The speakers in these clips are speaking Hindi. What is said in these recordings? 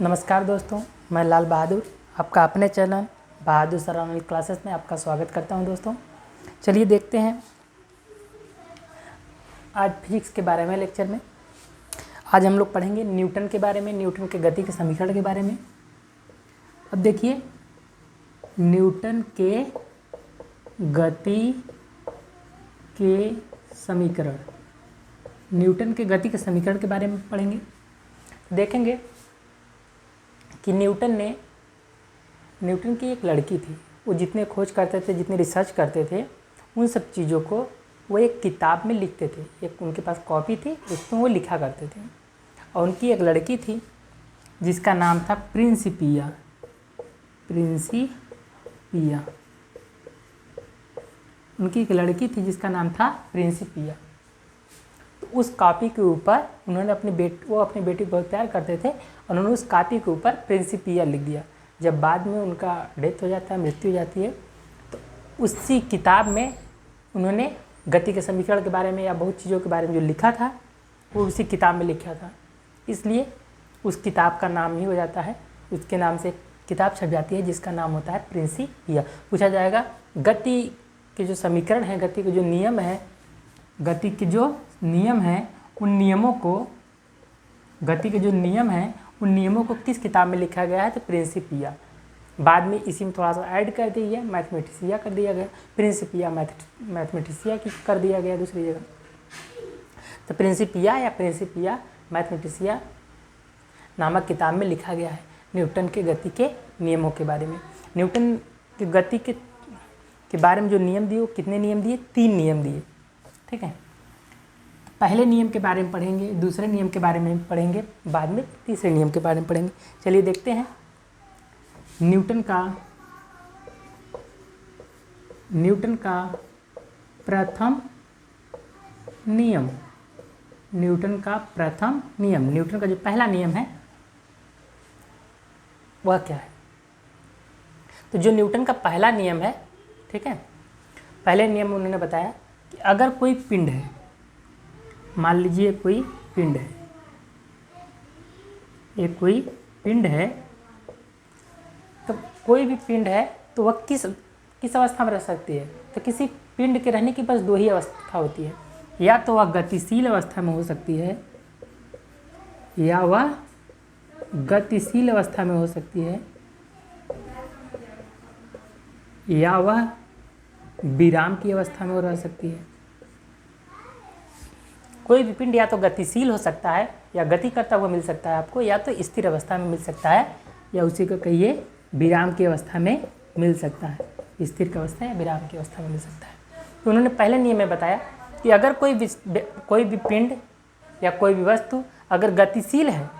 नमस्कार दोस्तों, मैं लाल बहादुर आपका अपने चैनल बहादुर सर ऑनलाइन क्लासेस में आपका स्वागत करता हूं। दोस्तों चलिए देखते हैं आज फिजिक्स के बारे में। लेक्चर में आज हम लोग पढ़ेंगे न्यूटन के बारे में, न्यूटन के गति के समीकरण के बारे में। अब देखिए, न्यूटन के गति के समीकरण, न्यूटन के गति के समीकरण के बारे में पढ़ेंगे। देखेंगे कि न्यूटन की एक लड़की थी। वो जितने खोज करते थे, जितने रिसर्च करते थे, उन सब चीज़ों को वो एक किताब में लिखते थे। एक उनके पास कॉपी थी, उसमें वो लिखा करते थे। और उनकी एक लड़की थी जिसका नाम था प्रिंसिपिया। उनकी एक लड़की थी जिसका नाम था प्रिंसिपिया। तो उस कॉपी के ऊपर उन्होंने अपनी बेटी को बहुत प्यार करते थे और उन्होंने उस कॉपी के ऊपर प्रिंसिपिया लिख दिया। जब बाद में उनका डेथ हो जाता है, मृत्यु हो जाती है, तो उसी किताब में उन्होंने गति के समीकरण के बारे में या बहुत चीज़ों के बारे में जो लिखा था वो उसी किताब में लिखा था। इसलिए उस किताब का नाम ही हो जाता है, उसके नाम से किताब छप जाती है जिसका नाम होता है प्रिंसिपिया। पूछा जाएगा गति के जो समीकरण हैं, गति के जो नियम हैं, गति के जो नियम हैं उन नियमों को किस किताब में लिखा गया है? तो प्रिंसिपिया। बाद में इसी में थोड़ा सा ऐड कर दिया, मैथमेटिसिया कर दिया गया, प्रिंसिपिया मैथमेटिसिया की कर दिया गया दूसरी जगह। तो प्रिंसिपिया मैथमेटिसिया नामक किताब में लिखा गया है न्यूटन के गति के नियमों के बारे में। न्यूटन की गति के बारे में जो नियम दिए, वो कितने नियम दिए? 3 नियम दिए। ठीक है, पहले नियम के बारे में पढ़ेंगे, दूसरे नियम के बारे में पढ़ेंगे, बाद में तीसरे नियम के बारे में पढ़ेंगे। चलिए देखते हैं न्यूटन का प्रथम नियम। न्यूटन का जो पहला नियम है वह क्या है? तो जो न्यूटन का पहला नियम है, ठीक है, पहले नियम में उन्होंने बताया कि अगर कोई पिंड है, मान लीजिए कोई पिंड है, तो कोई भी पिंड है तो वह किस अवस्था में रह सकती है? तो किसी पिंड के रहने की बस 2 ही अवस्था होती है, या तो वह गतिशील अवस्था में हो सकती है या वह गतिशील अवस्था में हो सकती है, या वह विराम की अवस्था में रह सकती है। कोई भी पिंड या तो गतिशील हो सकता है या गति करता हुआ मिल सकता है आपको, या तो स्थिर अवस्था में मिल सकता है, या उसी को कहिए विराम की अवस्था में मिल सकता है। स्थिर की अवस्था या विराम की अवस्था में मिल सकता है। तो उन्होंने पहले नियम में बताया कि अगर कोई भी पिंड या कोई भी वस्तु अगर गतिशील है,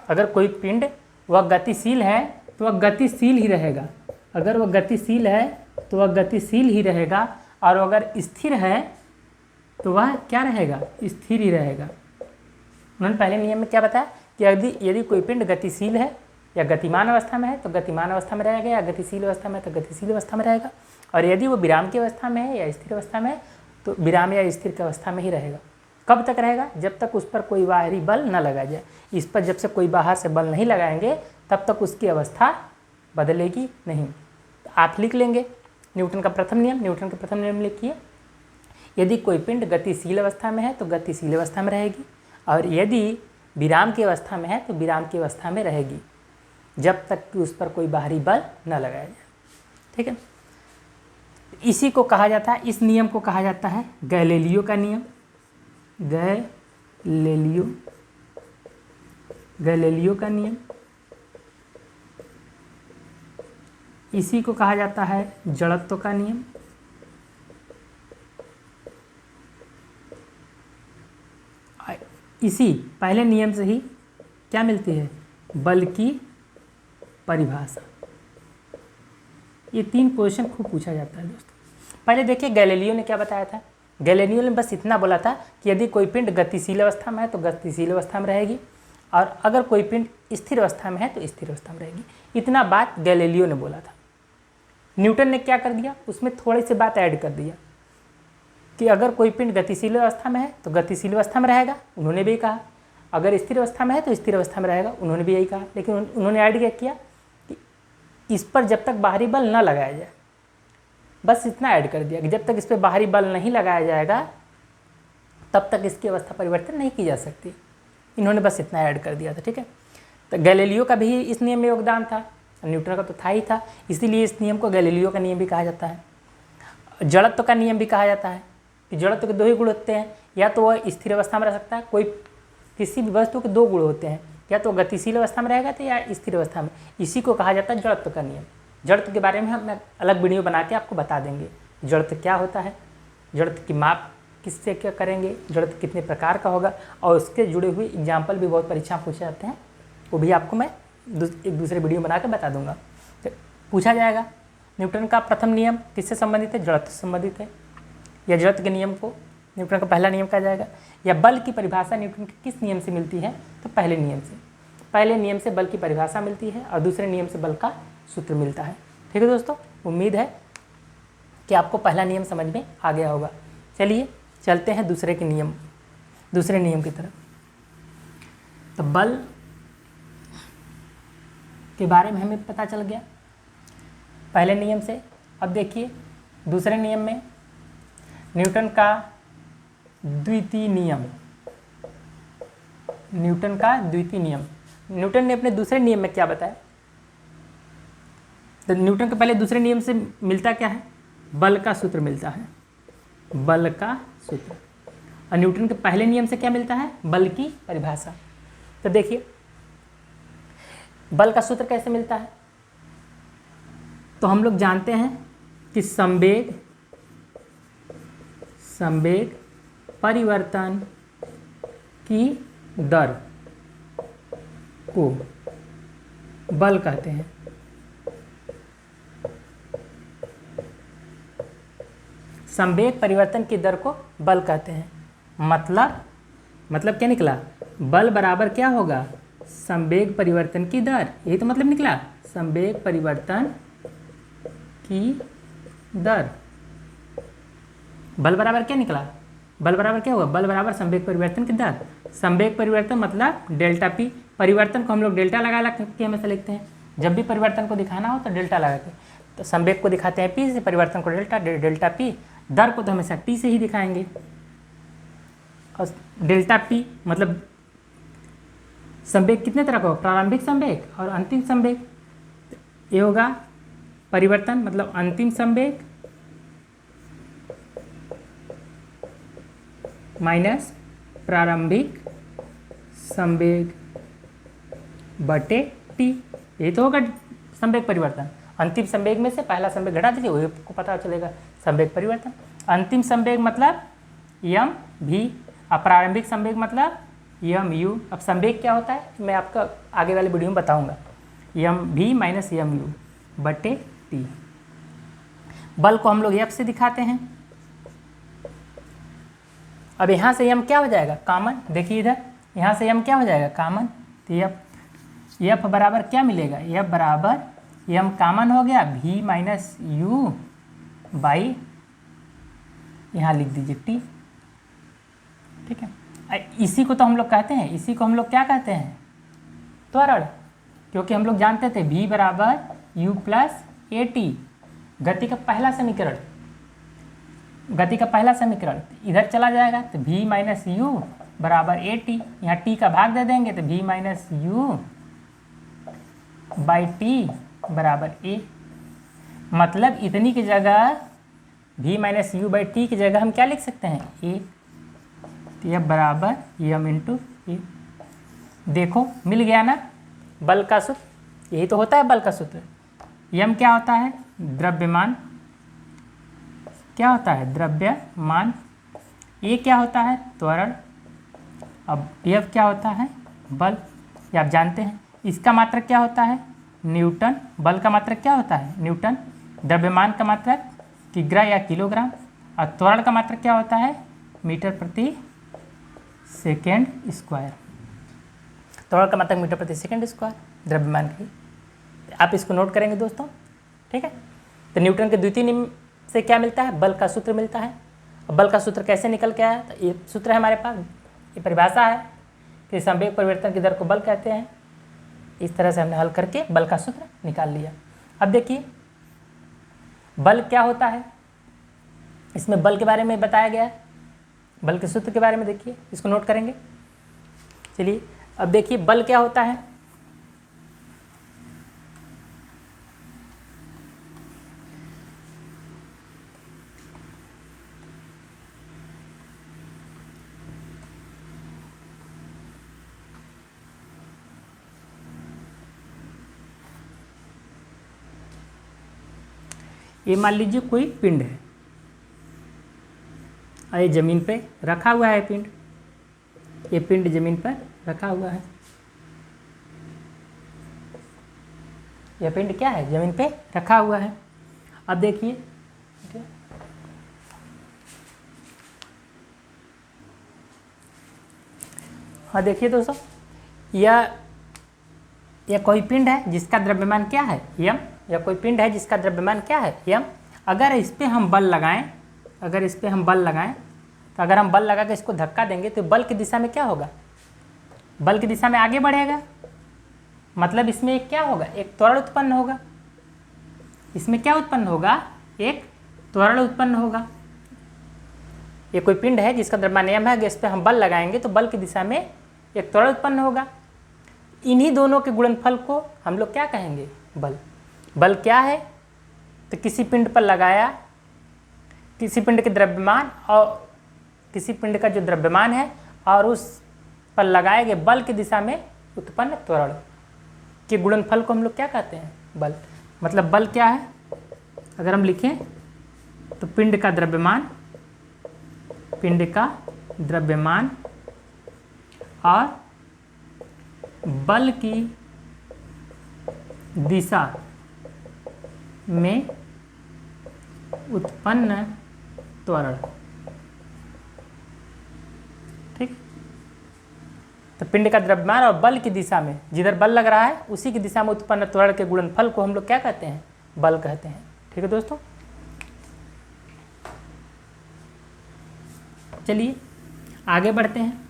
अगर कोई पिंड वह गतिशील है तो वह गतिशील ही रहेगा। अगर वह गतिशील है तो वह गतिशील ही रहेगा, और अगर स्थिर है तो वह क्या रहेगा? स्थिर ही रहेगा। उन्होंने पहले नियम में क्या बताया कि यदि कोई पिंड गतिशील है या गतिमान अवस्था में है तो गतिमान अवस्था में रहेगा, या गतिशील अवस्था में है तो गतिशील अवस्था में रहेगा, और यदि वो विराम की अवस्था में है या स्थिर अवस्था में है तो विराम या स्थिर की अवस्था में ही रहेगा। कब तक रहेगा? जब तक उस पर कोई बाहरी बल न लगाया जाए। इस पर जब से कोई बाहर से बल नहीं लगाएंगे तब तक उसकी अवस्था बदलेगी नहीं। तो आप लिख लेंगे न्यूटन का प्रथम नियम लिखिए, यदि कोई पिंड गतिशील अवस्था में है तो गतिशील अवस्था में रहेगी, और यदि विराम की अवस्था में है तो विराम की अवस्था में रहेगी, जब तक कि उस पर कोई बाहरी बल न लगाया जाए। ठीक है, इसी को कहा जाता है, इस नियम को कहा जाता है गैलीलियो का नियम। गैलीलियो का नियम, इसी को कहा जाता है जड़त्व का नियम। इसी पहले नियम से ही क्या मिलती है? बल की परिभाषा। ये 3 क्वेश्चन खूब पूछा जाता है दोस्तों। पहले देखिए गैलीलियो ने क्या बताया था। गैलीलियो ने बस इतना बोला था कि यदि कोई पिंड गतिशील अवस्था में है तो गतिशील अवस्था में रहेगी, और अगर कोई पिंड स्थिर अवस्था में है तो स्थिर अवस्था में रहेगी। इतना बात गैलीलियो ने बोला था। न्यूटन ने क्या कर दिया? उसमें थोड़ी सी बात ऐड कर दिया कि अगर कोई पिंड गतिशील अवस्था में है तो गतिशील अवस्था में रहेगा, उन्होंने भी कहा, अगर स्थिर अवस्था में है तो स्थिर अवस्था में रहेगा, उन्होंने भी यही कहा। लेकिन उन्होंने ऐड क्या किया कि इस पर जब तक बाहरी बल न लगाया जाए, बस इतना ऐड कर दिया कि जब तक इस पर बाहरी बल नहीं लगाया जाएगा तब तक इसकी अवस्था परिवर्तन नहीं की जा सकती। इन्होंने बस इतना ऐड कर दिया था, ठीक है। तो गैलीलियो का भी इस नियम में योगदान था, न्यूटन का तो था ही था, इसीलिए इस नियम को गैलीलियो का नियम भी कहा जाता है। जड़त्व का नियम भी कहा जाता है कि जड़त्व के दो ही गुण होते हैं, या तो वह स्थिर अवस्था में रह सकता है, कोई किसी भी वस्तु के दो गुण होते हैं, या तो गतिशील अवस्था में रहेगा तो या स्थिर अवस्था में। इसी को कहा जाता है जड़त्व का नियम। जड़त्व के बारे में हम अलग वीडियो बना के आपको बता देंगे, जड़त्व क्या होता है, जड़त्व की माप किससे क्या करेंगे, जड़त्व कितने प्रकार का होगा, और उसके जुड़े हुए एग्जाम्पल भी बहुत परीक्षा पूछे जाते हैं, वो भी आपको मैं एक दूसरे वीडियो बना के बता दूंगा। तो पूछा जाएगा न्यूटन का प्रथम नियम किससे संबंधित है, जड़त्व से संबंधित है, या जड़त्व के नियम को न्यूटन का पहला नियम कहा जाएगा, या बल की परिभाषा न्यूटन के किस नियम से मिलती है, तो पहले नियम से बल की परिभाषा मिलती है, और दूसरे नियम से बल का सूत्र मिलता है। ठीक है दोस्तों, उम्मीद है कि आपको पहला नियम समझ में आ गया होगा। चलिए चलते हैं दूसरे नियम की तरफ। तो बल के बारे में हमें पता चल गया पहले नियम से। अब देखिए दूसरे नियम में न्यूटन का द्वितीय नियम, न्यूटन ने अपने दूसरे नियम में क्या बताया। तो न्यूटन के पहले दूसरे नियम से मिलता क्या है, बल का सूत्र मिलता है, बल का सूत्र। और न्यूटन के पहले नियम से क्या मिलता है, बल की परिभाषा। तो देखिए बल का सूत्र कैसे मिलता है, तो हम लोग जानते हैं कि संवेग परिवर्तन की दर को बल कहते हैं। संवेग परिवर्तन की दर को बल कहते हैं। मतलब क्या निकला, बल बराबर क्या होगा, संवेग परिवर्तन की दर, यही तो मतलब निकला, संवेग परिवर्तन की दर। बल बराबर क्या निकला, बल बराबर क्या हुआ, बल बराबर संवेग परिवर्तन की दर। संवेग परिवर्तन मतलब डेल्टा पी, परिवर्तन को हम लोग डेल्टा लगा के हमेशा लिखते हैं, जब भी परिवर्तन को दिखाना हो तो डेल्टा लगा के। तो संवेग को दिखाते हैं पी से, परिवर्तन को डेल्टा पी, दर को तो हमेशा टी से ही दिखाएंगे। और डेल्टा पी मतलब संवेग कितने तरह का हो, प्रारंभिक संवेग और अंतिम संवेग। ये होगा परिवर्तन मतलब अंतिम संवेग माइनस प्रारंभिक संवेग बटे टी, ये तो होगा संवेग परिवर्तन। अंतिम संवेग में से पहला संवेग घटा दीजिए, वही आपको पता चलेगा संवेग परिवर्तन। अंतिम संवेग मतलब यम भी, और प्रारंभिक संवेग मतलब यम यू। अब संवेग क्या होता है मैं आपका आगे वाले वीडियो में बताऊंगा, यम भी माइनस यम यू बटे टी। बल को हम लोग एफ से दिखाते हैं। अब यहाँ से यम क्या हो जाएगा, कॉमन। देखिए इधर यहाँ से यम क्या हो जाएगा, कॉमन। तो एफ बराबर क्या मिलेगा, एफ बराबर यम कॉमन हो गया, भी माइनस यू बाई, यहाँ लिख दीजिए टी। ठीक है, इसी को तो हम लोग कहते हैं, इसी को हम लोग क्या कहते हैं, त्वरण। क्योंकि हम लोग जानते थे v बराबर यू प्लस ए टी, गति का पहला समीकरण इधर चला जाएगा, तो v माइनस यू बराबर ए टी, यहाँ टी का भाग दे देंगे तो v minus you by T बराबर ए। मतलब इतनी की जगह v minus you by T की जगह हम क्या लिख सकते हैं, ए। तो यह बराबर यम इंटू ए। देखो मिल गया ना बल का सूत्र, यही तो होता है बल का सूत्र। यम क्या होता है, द्रव्यमान, क्या होता है, द्रव्यमान। ए क्या होता है, त्वरण। अब एफ क्या होता है, बल, ये आप जानते हैं। इसका मात्रक क्या होता है, न्यूटन। बल का मात्रक क्या होता है, न्यूटन। द्रव्यमान का मात्रक किग्रा या किलोग्राम, और त्वरण का मात्रक क्या होता है, मीटर प्रति सेकेंड स्क्वायर। त्वरण का मात्रक मीटर प्रति सेकेंड स्क्वायर द्रव्यमान की। आप इसको नोट करेंगे दोस्तों, ठीक है। तो न्यूटन के द्वितीय नियम से क्या मिलता है, बल का सूत्र मिलता है। अब बल का सूत्र कैसे निकल के आया, तो ये सूत्र है हमारे पास, ये परिभाषा है तो इस संवेग परिवर्तन की दर को बल कहते हैं। इस तरह से हमने हल करके बल का सूत्र निकाल लिया। अब देखिए बल क्या होता है, इसमें बल के बारे में बताया गया है। बल के सूत्र के बारे में देखिए, इसको नोट करेंगे। चलिए अब देखिए बल क्या होता है। ये मान लीजिए कोई पिंड है और ये जमीन पे रखा हुआ है पिंड, ये पिंड जमीन पर रखा हुआ है। यह पिंड क्या है, जमीन पे रखा हुआ है। अब देखिए हाँ देखिए दोस्तों, यह कोई पिंड है जिसका द्रव्यमान क्या है यम, या कोई पिंड है जिसका द्रव्यमान क्या है यम। अगर इस पे हम बल लगाएं, तो अगर हम बल लगा के इसको धक्का देंगे तो बल की दिशा में क्या होगा, बल की दिशा में आगे बढ़ेगा। मतलब इसमें एक क्या होगा, एक त्वरण उत्पन्न होगा। इसमें क्या उत्पन्न होगा, एक त्वरण उत्पन्न होगा। ये कोई पिंड है जिसका द्रव्यमान m है, इस पे हम बल लगाएंगे तो बल की दिशा में एक त्वरण उत्पन्न होगा। इन्हीं दोनों के गुणनफल को हम लोग क्या कहेंगे, बल। बल क्या है, तो किसी पिंड पर लगाया, किसी पिंड के द्रव्यमान और किसी पिंड का जो द्रव्यमान है और उस पर लगाए गए बल की दिशा में उत्पन्न त्वरण के गुणनफल को हम लोग क्या कहते हैं, बल। मतलब बल क्या है, अगर हम लिखें तो पिंड का द्रव्यमान और बल की दिशा में उत्पन्न त्वरण। ठीक, तो पिंड का द्रव्यमान और बल की दिशा में, जिधर बल लग रहा है उसी की दिशा में उत्पन्न त्वरण के गुणनफल को हम लोग क्या कहते हैं, बल कहते हैं। ठीक है दोस्तों, चलिए आगे बढ़ते हैं।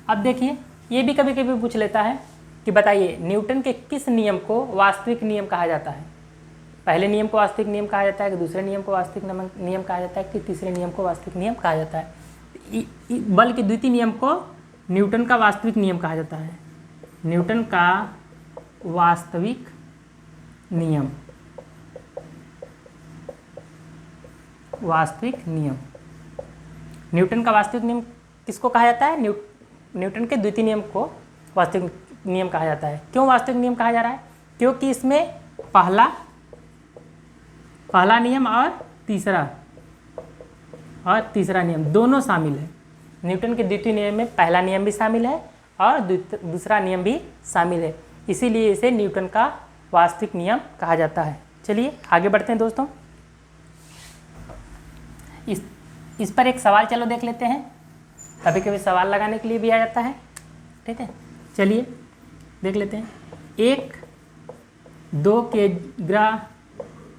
अब देखिए ये भी कभी कभी पूछ लेता है कि बताइए न्यूटन के किस नियम को वास्तविक नियम कहा जाता है। पहले नियम को वास्तविक नियम कहा जाता है कि दूसरे नियम को वास्तविक नियम कहा जाता है कि तीसरे नियम को वास्तविक नियम कहा जाता है। बल के द्वितीय नियम को न्यूटन का वास्तविक नियम कहा जाता है। न्यूटन का वास्तविक नियम, न्यूटन का वास्तविक नियम किसको कहा जाता है, न्यूटन के द्वितीय नियम को वास्तविक नियम कहा जाता है। क्यों वास्तविक नियम कहा जा रहा है, क्योंकि इसमें पहला नियम और तीसरा नियम दोनों शामिल है। न्यूटन के द्वितीय नियम में पहला नियम भी शामिल है और दूसरा नियम भी शामिल है, इसीलिए इसे न्यूटन का वास्तविक नियम कहा जाता है। चलिए आगे बढ़ते हैं दोस्तों। इस पर एक सवाल चलो देख लेते हैं, कभी कभी सवाल लगाने के लिए भी आ जाता है। ठीक है, चलिए देख लेते हैं। 1-2 किग्रा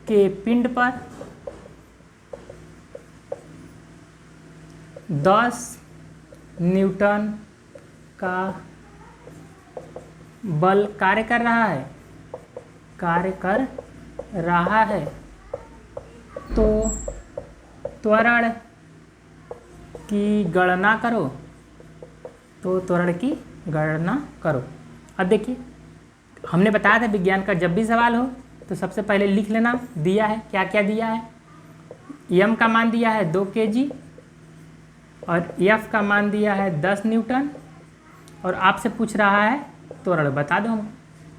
के पिंड पर 10 न्यूटन का बल कार्य कर रहा है, तो त्वरण की गणना करो। अब देखिए हमने बताया था विज्ञान का जब भी सवाल हो तो सबसे पहले लिख लेना, दिया है क्या क्या दिया है। यम का मान दिया है 2 kg और एफ का मान दिया है 10 न्यूटन और आपसे पूछ रहा है त्वरण बता दो हमको।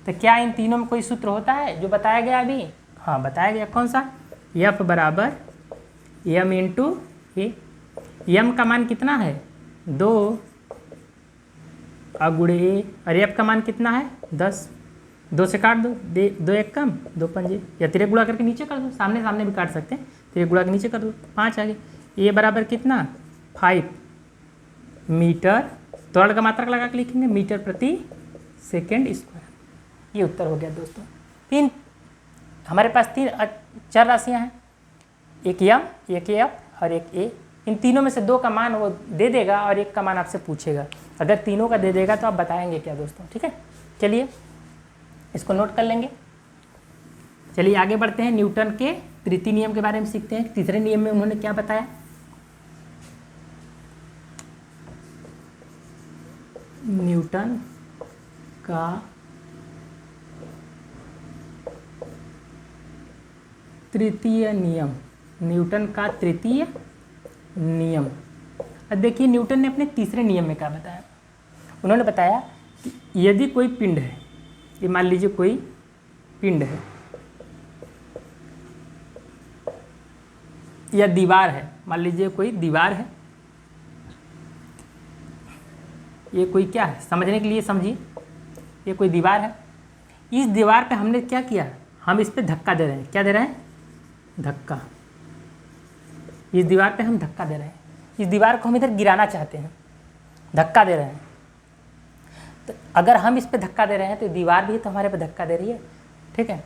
तो क्या इन तीनों में कोई सूत्र होता है जो बताया गया अभी? हाँ बताया गया, कौन सा? एफ बराबर एम इंटू ए। यम का मान कितना है 2 गुणे ए और एफ का मान कितना है 10। 2 से काट दो, 2 1 कम 2 पंजे, या तिरक गुणा करके नीचे कर दो, सामने भी काट सकते हैं, तिरक गुणा के नीचे कर दो 5 आ गए। ए बराबर कितना 5 मीटर, त्वरण का मात्रक लगा के लिखेंगे मीटर प्रति सेकेंड स्क्वायर। ये उत्तर हो गया दोस्तों। हमारे पास 3 चर राशियाँ हैं, एक यम, एक एफ और एक ए। इन तीनों में से 2 का मान वो दे देगा और 1 का मान आपसे पूछेगा। अगर तीनों का दे देगा तो आप बताएंगे क्या दोस्तों, ठीक है। चलिए इसको नोट कर लेंगे। चलिए आगे बढ़ते हैं, न्यूटन के तृतीय नियम के बारे में सीखते हैं। तीसरे नियम में उन्होंने क्या बताया, न्यूटन का तृतीय नियम, न्यूटन का तृतीय नियम। अब देखिए न्यूटन ने अपने तीसरे नियम में क्या बताया। उन्होंने बताया कि यदि कोई पिंड है, ये मान लीजिए कोई पिंड है या दीवार है, मान लीजिए कोई दीवार है, ये कोई क्या है, समझने के लिए समझिए, ये कोई दीवार है। इस दीवार पे हमने क्या किया, हम इस पे धक्का दे रहे हैं। क्या दे रहे हैं, धक्का। इस दीवार पे हम धक्का दे रहे हैं, इस दीवार को हम इधर गिराना चाहते हैं, धक्का दे रहे हैं। तो अगर हम इस पे धक्का दे रहे हैं तो दीवार भी तो हमारे पे धक्का दे रही है, ठीक है।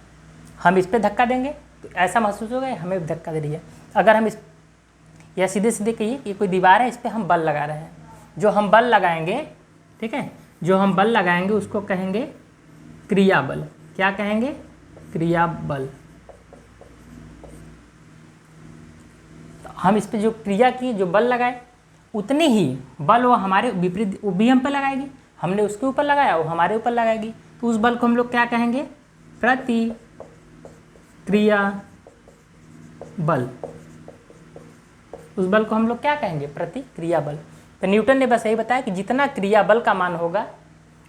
हम इस पे धक्का देंगे तो ऐसा महसूस होगा हमें धक्का दे रही है। अगर हम इस, या सीधे सीधे कहिए ये कोई दीवार है, इस पर हम बल लगा रहे हैं। जो हम बल लगाएंगे, ठीक है, जो हम बल लगाएंगे उसको कहेंगे क्रिया बल। क्या कहेंगे, क्रिया बल। तो हम इस पे जो क्रिया की, जो बल लगाए, उतने ही बल वो हमारे विपरीत, वो भी हम पे लगाएगी। हमने उसके ऊपर लगाया, वो हमारे ऊपर लगाएगी। तो उस बल को हम लोग क्या कहेंगे, प्रतिक्रिया बल। उस बल को हम लोग क्या कहेंगे, प्रतिक्रिया बल। तो न्यूटन ने बस यही बताया कि जितना क्रिया बल का मान होगा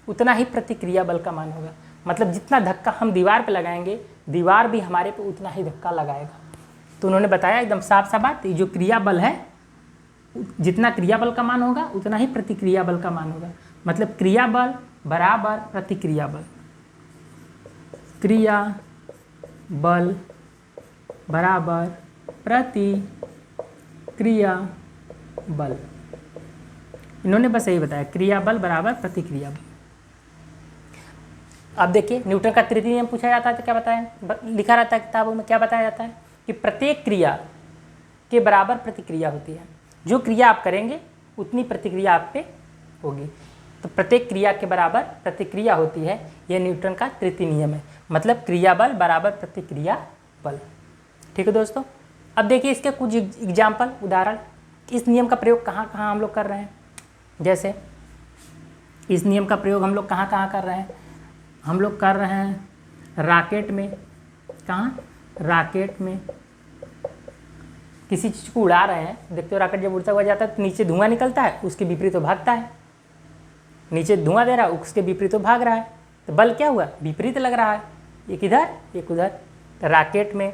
उतना ही प्रतिक्रिया बल का मान होगा। मतलब जितना धक्का हम दीवार पे लगाएंगे, दीवार भी हमारे पे उतना ही धक्का लगाएगा। तो उन्होंने बताया एकदम साफ सा बात, जो क्रिया बल है, जितना क्रिया बल का मान होगा उतना ही प्रतिक्रिया बल का मान होगा। मतलब क्रिया बल बराबर प्रतिक्रिया बल, क्रिया बल बराबर प्रतिक्रिया बल। इन्होंने बस यही बताया, क्रिया बल बराबर प्रतिक्रिया बल। अब देखिए न्यूटन का तृतीय नियम पूछा जाता है तो क्या बताया, लिखा रहता है किताबों में, क्या बताया जाता है कि प्रत्येक क्रिया के बराबर प्रतिक्रिया होती है। जो क्रिया आप करेंगे उतनी प्रतिक्रिया आप पे होगी। तो प्रत्येक क्रिया के बराबर प्रतिक्रिया होती है, यह न्यूटन का तृतीय नियम है। मतलब क्रिया बल बराबर प्रतिक्रिया बल। ठीक है दोस्तों। अब देखिए इसके कुछ एग्जाम्पल, उदाहरण, इस नियम का प्रयोग कहाँ कहाँ हम लोग कर रहे हैं। जैसे इस नियम का प्रयोग हम लोग कहाँ कहाँ कर रहे हैं, हम लोग कर रहे हैं रॉकेट में। कहाँ, रॉकेट में। किसी चीज़ को उड़ा रहे हैं, देखते हो रॉकेट जब उड़ता हुआ जाता है तो नीचे धुआं निकलता है, उसके विपरीत तो भागता है। नीचे धुआं दे रहा है, उसके विपरीत तो भाग रहा है। तो बल क्या हुआ, विपरीत लग रहा है, एक इधर एक उधर। तो रॉकेट में।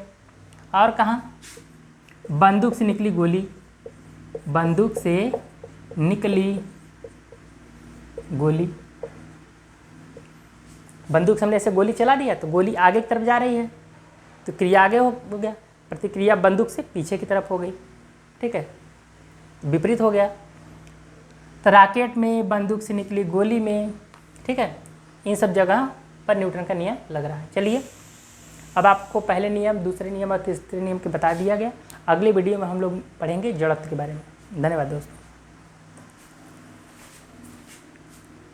और कहाँ, बंदूक से निकली गोली, बंदूक से निकली गोली। बंदूक से हमने ऐसे गोली चला दिया तो गोली आगे की तरफ जा रही है, तो क्रिया आगे हो गया, प्रतिक्रिया बंदूक से पीछे की तरफ हो गई। ठीक है, विपरीत हो गया। तो रॉकेट में, बंदूक से निकली गोली में, ठीक है, इन सब जगह पर न्यूटन का नियम लग रहा है। चलिए अब आपको पहले नियम, दूसरे नियम और तीसरे नियम के बता दिया गया। अगले वीडियो में हम लोग पढ़ेंगे जड़त्व के बारे में। धन्यवाद दोस्तों।